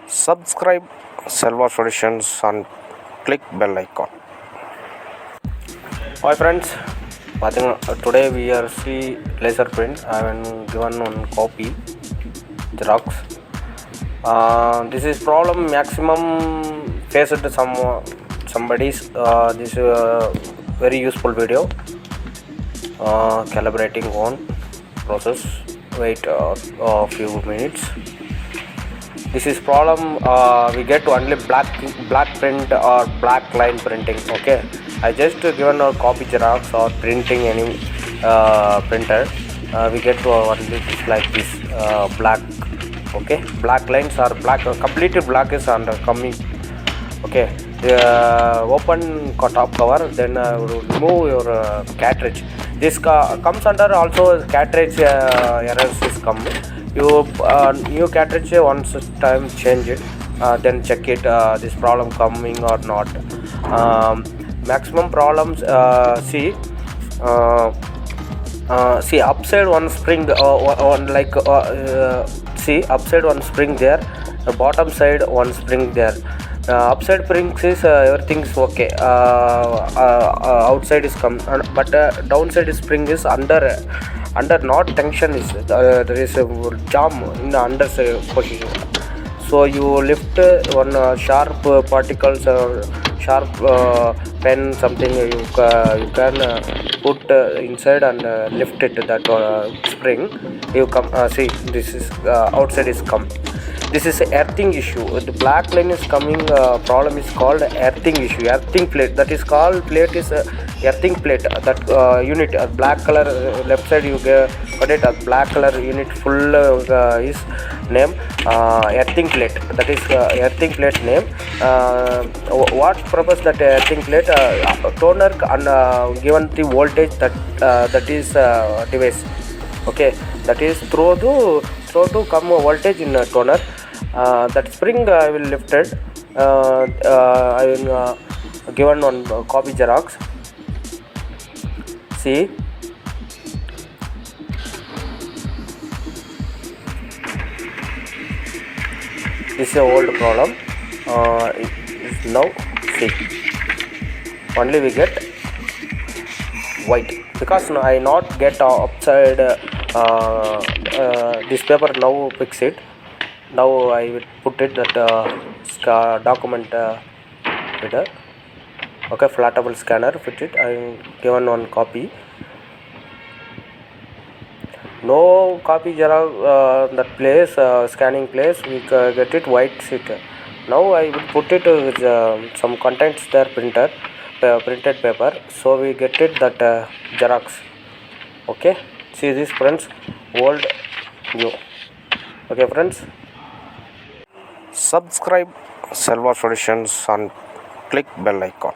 Subscribe Selva Solutions and click bell icon. Hi friends, I think today we are see laser print. I have given one copy Xerox. This is problem maximum faced somebody's. This is a very useful video. Calibrating on process. Wait a few minutes. This is problem we get only black print or black line printing. Okay, I just given a copy Xerox or printing any printer. We get to only like this black. Okay, black lines are black, completely black is under coming. Okay, open top cover, then remove your cartridge. This comes under also cartridge errors is come. You new cartridge once time change it, then check it this problem coming or not. Maximum problems see upside one spring on like see upside one spring there, bottom side one spring there. Upside springs is everything is okay, outside is come, but downside spring is under not tension is there is a jam in the underside position. So you lift one sharp particles or sharp pen something you can put inside and lift it that spring. You come see this is outside is come. This is a earthing issue. The black line is coming. Problem is called earthing issue. Earthing plate, that is called plate is earthing plate. That unit black color left side you get it. Black color unit full is name earthing plate. That is earthing plate name. What purpose that earthing plate? Toner and given the voltage that is device. Okay, that is through to come voltage in toner. That spring I will lift it. I will given one copy Xerox. See, this is a old problem. Now see, only we get white because I not get upside this paper. Now fix it. Now I will put it that document reader. Okay, flatable scanner fit it. I am given one copy. No copy Xerox that place scanning place we get it white sheet. Now I will put it with some contents there printed paper. So we get it that Xerox. Okay, see this friends, old new. Okay friends, subscribe Selva Solutions and click bell icon.